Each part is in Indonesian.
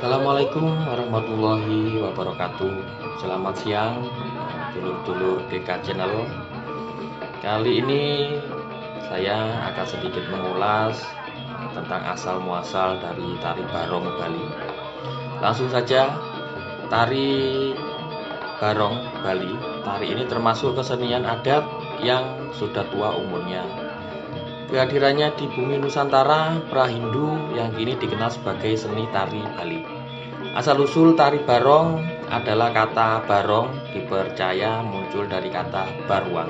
Assalamualaikum warahmatullahi wabarakatuh. Selamat siang, dulur-dulur DK Channel. Kali ini saya akan sedikit mengulas tentang asal muasal dari tari barong Bali. Langsung saja, tari barong Bali. Tari ini termasuk kesenian adat yang sudah tua umurnya. Kehadirannya di bumi Nusantara pra-Hindu yang kini dikenal sebagai seni tari Bali. Asal-usul tari barong adalah kata barong dipercaya muncul dari kata baruang,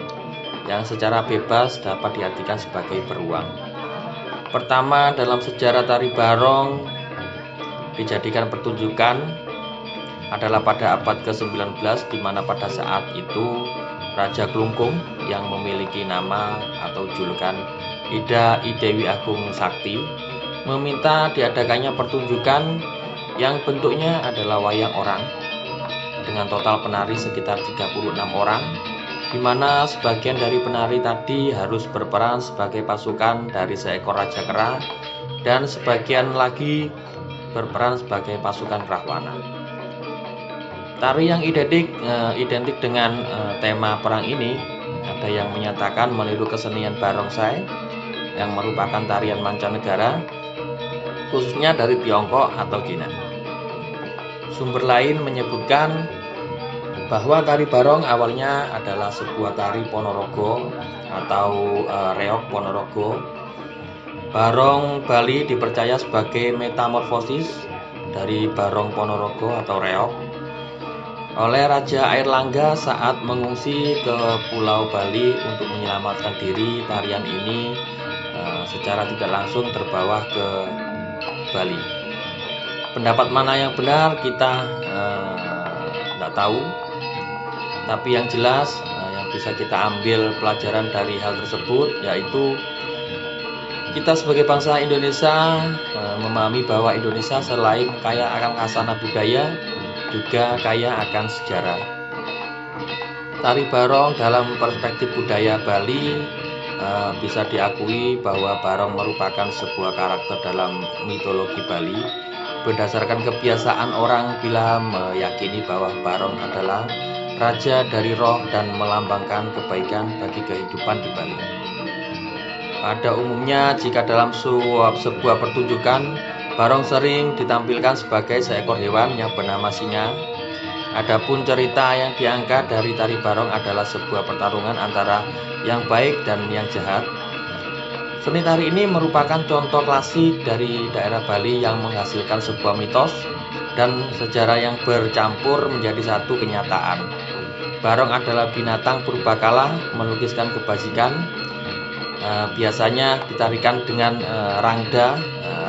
yang secara bebas dapat diartikan sebagai beruang. Pertama dalam sejarah tari barong dijadikan pertunjukan adalah pada abad ke-19, di mana pada saat itu Raja Klungkung yang memiliki nama atau julukan Ida Dewi Agung Sakti meminta diadakannya pertunjukan yang bentuknya adalah wayang orang dengan total penari sekitar 36 orang, di mana sebagian dari penari tadi harus berperan sebagai pasukan dari seekor raja kera dan sebagian lagi berperan sebagai pasukan Rahwana. Tari yang identik dengan tema perang ini ada yang menyatakan meniru kesenian barongsai yang merupakan tarian mancanegara, khususnya dari Tiongkok atau Cina. Sumber lain menyebutkan bahwa tari barong awalnya adalah sebuah tari Ponorogo atau reog Ponorogo. Barong Bali dipercaya sebagai metamorfosis dari barong Ponorogo atau reog oleh Raja Airlangga saat mengungsi ke Pulau Bali untuk menyelamatkan diri. Tarian ini secara tidak langsung terbawa ke Bali. Pendapat mana yang benar kita tidak tahu, tapi yang jelas yang bisa kita ambil pelajaran dari hal tersebut yaitu kita sebagai bangsa Indonesia memahami bahwa Indonesia selain kaya akan khasana budaya juga kaya akan sejarah. Tari barong dalam perspektif budaya Bali bisa diakui bahwa barong merupakan sebuah karakter dalam mitologi Bali berdasarkan kebiasaan orang bila meyakini bahwa barong adalah raja dari roh dan melambangkan kebaikan bagi kehidupan di Bali. Pada umumnya jika dalam sebuah pertunjukan, barong sering ditampilkan sebagai seekor hewan yang bernama singa. Adapun cerita yang diangkat dari tari barong adalah sebuah pertarungan antara yang baik dan yang jahat. Seni tari ini merupakan contoh klasik dari daerah Bali yang menghasilkan sebuah mitos dan sejarah yang bercampur menjadi satu kenyataan. Barong adalah binatang purbakala melukiskan kebajikan. Biasanya ditarikan dengan rangda.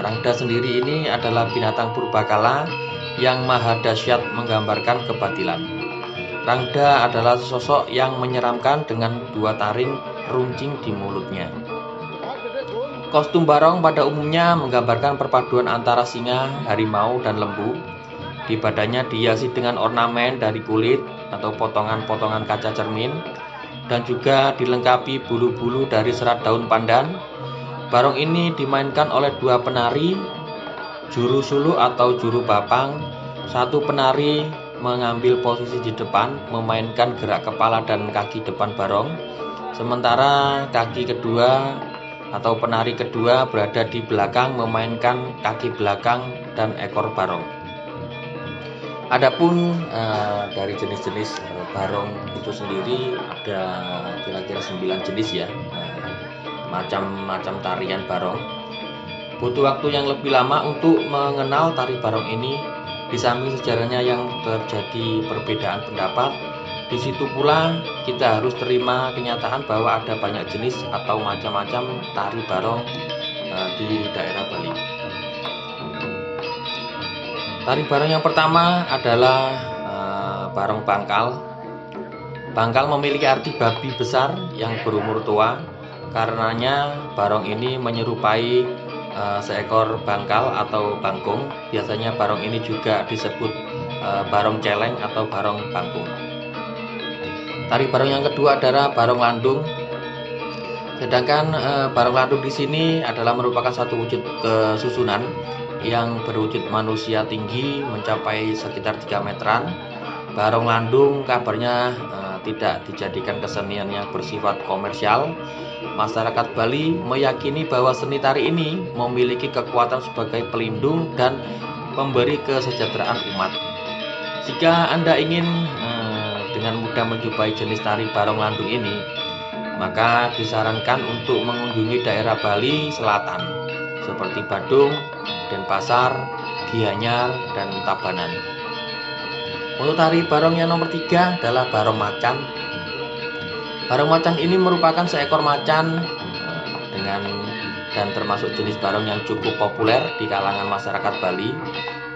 Rangda sendiri ini adalah binatang purbakala yang maha dahsyat menggambarkan kebatilan. Rangda adalah sosok yang menyeramkan dengan dua taring runcing di mulutnya. Kostum barong pada umumnya menggambarkan perpaduan antara singa, harimau, dan lembu. Di badannya dihiasi dengan ornamen dari kulit atau potongan-potongan kaca cermin dan juga dilengkapi bulu-bulu dari serat daun pandan. Barong ini dimainkan oleh dua penari, juru sulu atau juru bapang. Satu penari mengambil posisi di depan memainkan gerak kepala dan kaki depan barong, sementara kaki kedua atau penari kedua berada di belakang memainkan kaki belakang dan ekor barong. Adapun dari jenis-jenis barong itu sendiri ada kira-kira 9 jenis ya, macam-macam tarian barong. Butuh waktu yang lebih lama untuk mengenal tari barong ini. Di samping sejarahnya yang terjadi perbedaan pendapat, di situ pula kita harus terima kenyataan bahwa ada banyak jenis atau macam-macam tari barong di daerah Bali. Tari barong yang pertama adalah barong bangkal. Bangkal memiliki arti babi besar yang berumur tua. Karenanya barong ini menyerupai seekor bangkal atau bangkung. Biasanya barong ini juga disebut barong celeng atau barong bangkung. Tari barong yang kedua adalah barong landung. Sedangkan barong landung di sini adalah merupakan satu wujud kesusunan yang berwujud manusia tinggi mencapai sekitar 3 meteran. Barong Landung kabarnya tidak dijadikan kesenian yang bersifat komersial. Masyarakat Bali meyakini bahwa seni tari ini memiliki kekuatan sebagai pelindung dan pemberi kesejahteraan umat. Jika Anda ingin dengan mudah menjumpai jenis tari Barong Landung ini, maka disarankan untuk mengunjungi daerah Bali Selatan seperti Badung, Denpasar, Gianyar, dan Tabanan. Untuk tari barong yang nomor 3 adalah barong macan. Barong macan ini merupakan seekor macan dan termasuk jenis barong yang cukup populer di kalangan masyarakat Bali.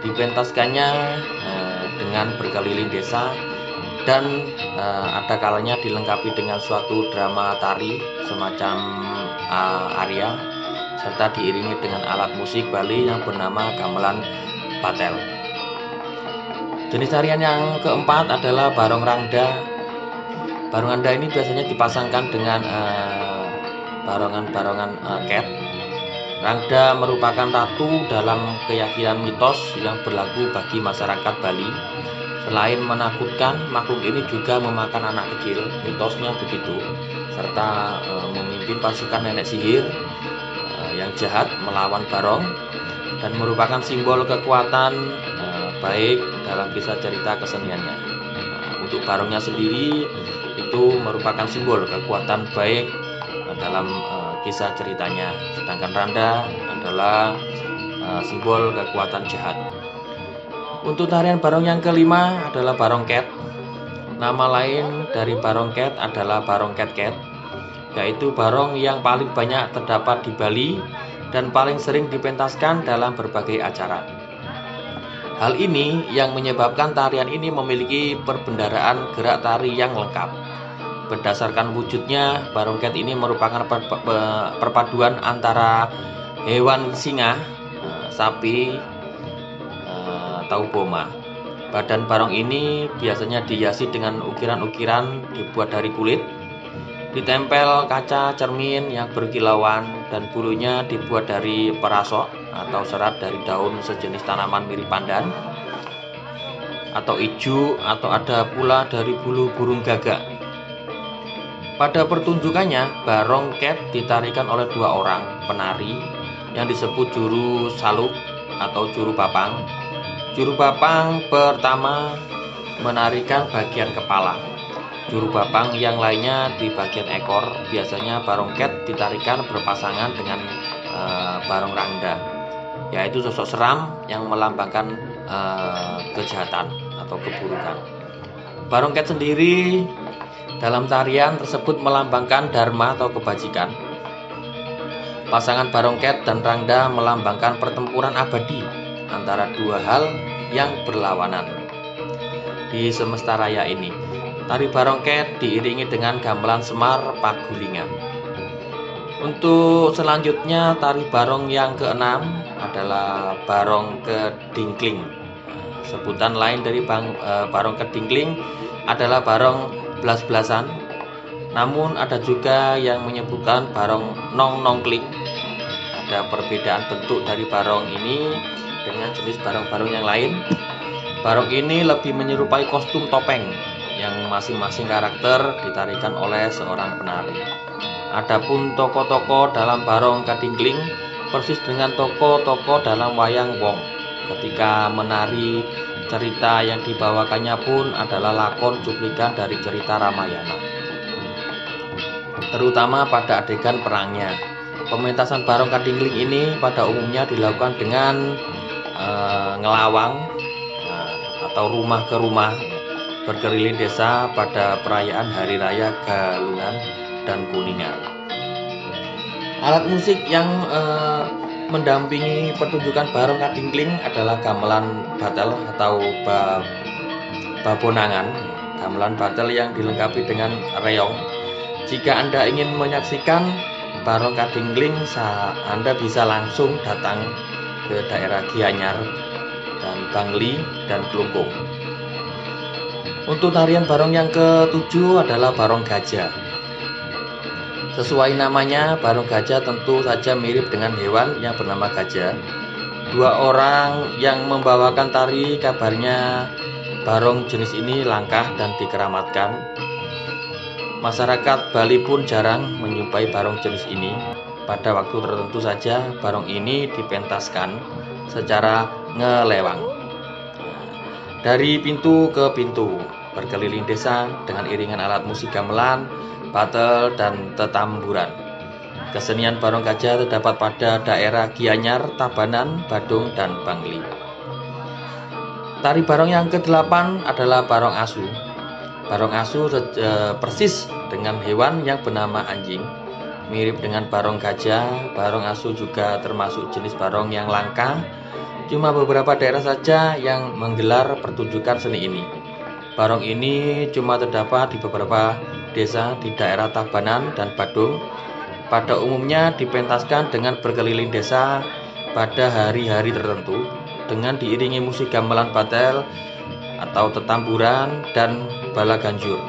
Dipentaskannya dengan berkeliling desa dan ada kalanya dilengkapi dengan suatu drama tari semacam aria serta diiringi dengan alat musik Bali yang bernama gamelan batel. Jenis tarian yang keempat adalah barong rangda. Barong rangda ini biasanya dipasangkan dengan barongan-barongan ket. Rangda merupakan ratu dalam keyakinan mitos yang berlaku bagi masyarakat Bali. Selain menakutkan, makhluk ini juga memakan anak kecil, mitosnya begitu, serta memimpin pasukan nenek sihir yang jahat melawan barong dan merupakan simbol kekuatan baik dalam kisah cerita keseniannya. Untuk barongnya sendiri itu merupakan simbol kekuatan baik dalam kisah ceritanya, sedangkan randa adalah simbol kekuatan jahat. Untuk tarian barong yang kelima adalah barong ket. Nama lain dari barong ket adalah barong ket-ket, yaitu barong yang paling banyak terdapat di Bali dan paling sering dipentaskan dalam berbagai acara. Hal ini yang menyebabkan tarian ini memiliki perbendaharaan gerak tari yang lengkap. Berdasarkan wujudnya, barong ket ini merupakan perpaduan antara hewan singa, sapi, atau boma. Badan barong ini biasanya dihiasi dengan ukiran-ukiran dibuat dari kulit, ditempel kaca cermin yang berkilauan, dan bulunya dibuat dari perasok atau serat dari daun sejenis tanaman mirip pandan atau ijuk, atau ada pula dari bulu burung gagak. Pada pertunjukannya, barong ket ditarikan oleh 2 orang penari yang disebut juru saluk atau juru papang. Juru papang pertama menarikan bagian kepala, juru papang yang lainnya di bagian ekor. Biasanya barong ket ditarikan berpasangan dengan barong rangda, yaitu sosok seram yang melambangkan kejahatan atau keburukan. Barong ket sendiri dalam tarian tersebut melambangkan dharma atau kebajikan. Pasangan barong ket dan rangda melambangkan pertempuran abadi antara 2 hal yang berlawanan di semesta raya ini. Tari barong ket diiringi dengan gamelan semar pagulingan. Untuk selanjutnya, tari barong yang keenam adalah barong kedingkling. Sebutan lain dari barong kedingkling adalah barong belas-belasan. Namun ada juga yang menyebutkan barong nong-nongkling. Ada perbedaan bentuk dari barong ini dengan jenis barong-barong yang lain. Barong ini lebih menyerupai kostum topeng yang masing-masing karakter ditarikan oleh seorang penari. Adapun tokoh-tokoh dalam barong kadingkling persis dengan tokoh-tokoh dalam wayang wong. Ketika menari, cerita yang dibawakannya pun adalah lakon cuplikan dari cerita Ramayana, terutama pada adegan perangnya. Pementasan barong kadingkling ini pada umumnya dilakukan dengan ngelawang atau rumah ke rumah berkeliling desa pada perayaan Hari Raya Galungan dan Kuningan. Alat musik yang mendampingi pertunjukan barong kadingkling adalah gamelan batel atau babonangan. Gamelan batel yang dilengkapi dengan reong. Jika Anda ingin menyaksikan barong kadingkling, Anda bisa langsung datang ke daerah Gianyar dan Bangli dan Klungkung. Untuk tarian barong yang ke-7 adalah barong gajah. Sesuai namanya, barong gajah tentu saja mirip dengan hewan yang bernama gajah. Dua orang yang membawakan tari kabarnya barong jenis ini langka dan dikeramatkan. Masyarakat Bali pun jarang menjumpai barong jenis ini. Pada waktu tertentu saja barong ini dipentaskan secara ngelewang. Dari pintu ke pintu, berkeliling desa dengan iringan alat musik gamelan, batel, dan tetamburan. Kesenian barong gajah terdapat pada daerah Gianyar, Tabanan, Badung, dan Bangli. Tari barong yang ke-8 adalah barong asu. Barong asu persis dengan hewan yang bernama anjing. Mirip dengan barong gajah, barong asu juga termasuk jenis barong yang langka. Cuma beberapa daerah saja yang menggelar pertunjukan seni ini. Barong ini cuma terdapat di beberapa desa di daerah Tabanan dan Badung. Pada umumnya dipentaskan dengan berkeliling desa pada hari-hari tertentu dengan diiringi musik gamelan batel atau tetamburan dan bala ganjur.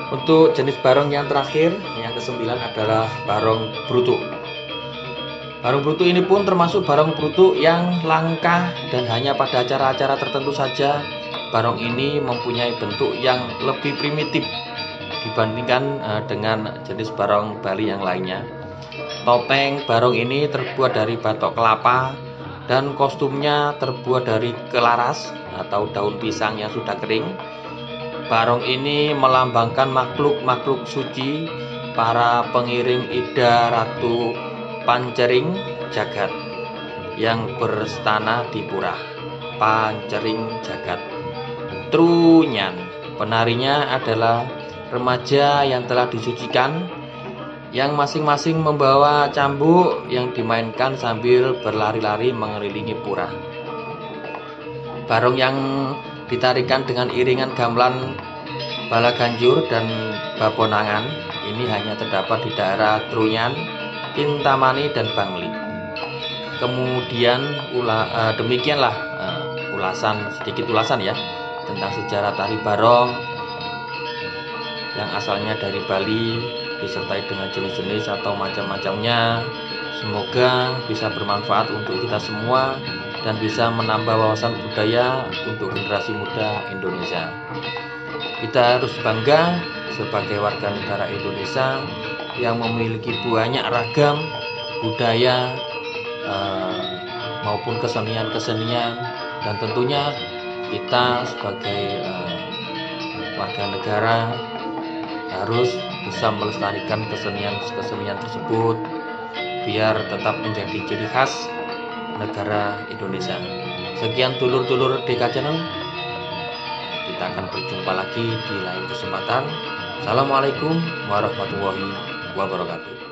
Untuk jenis barong yang terakhir, yang ke-9 adalah barong brutuk. Barong brutuk ini pun termasuk barong brutuk yang langka dan hanya pada acara-acara tertentu saja. Barong ini mempunyai bentuk yang lebih primitif dibandingkan dengan jenis barong Bali yang lainnya. Topeng barong ini terbuat dari batok kelapa dan kostumnya terbuat dari kelaras atau daun pisang yang sudah kering. Barong ini melambangkan makhluk-makhluk suci, para pengiring Ida Ratu Pancering Jagat yang berstana di pura Pancering Jagat. Trunyan, penarinya adalah remaja yang telah disucikan, yang masing-masing membawa cambuk yang dimainkan sambil berlari-lari mengelilingi pura. Barong yang ditarikan dengan iringan gamelan bala ganjur dan babonangan ini hanya terdapat di daerah Trunyan, Kintamani, dan Bangli. Kemudian demikianlah sedikit ulasan ya tentang sejarah tari barong yang asalnya dari Bali disertai dengan jenis-jenis atau macam-macamnya. Semoga bisa bermanfaat untuk kita semua dan bisa menambah wawasan budaya untuk generasi muda Indonesia. Kita harus bangga sebagai warga negara Indonesia yang memiliki banyak ragam budaya maupun kesenian-kesenian, dan tentunya kita sebagai warga negara harus bisa melestarikan kesenian tersebut biar tetap menjadi ciri khas negara Indonesia. Sekian dulur-dulur DK Channel. Kita akan berjumpa lagi di lain kesempatan. Assalamualaikum warahmatullahi wabarakatuh.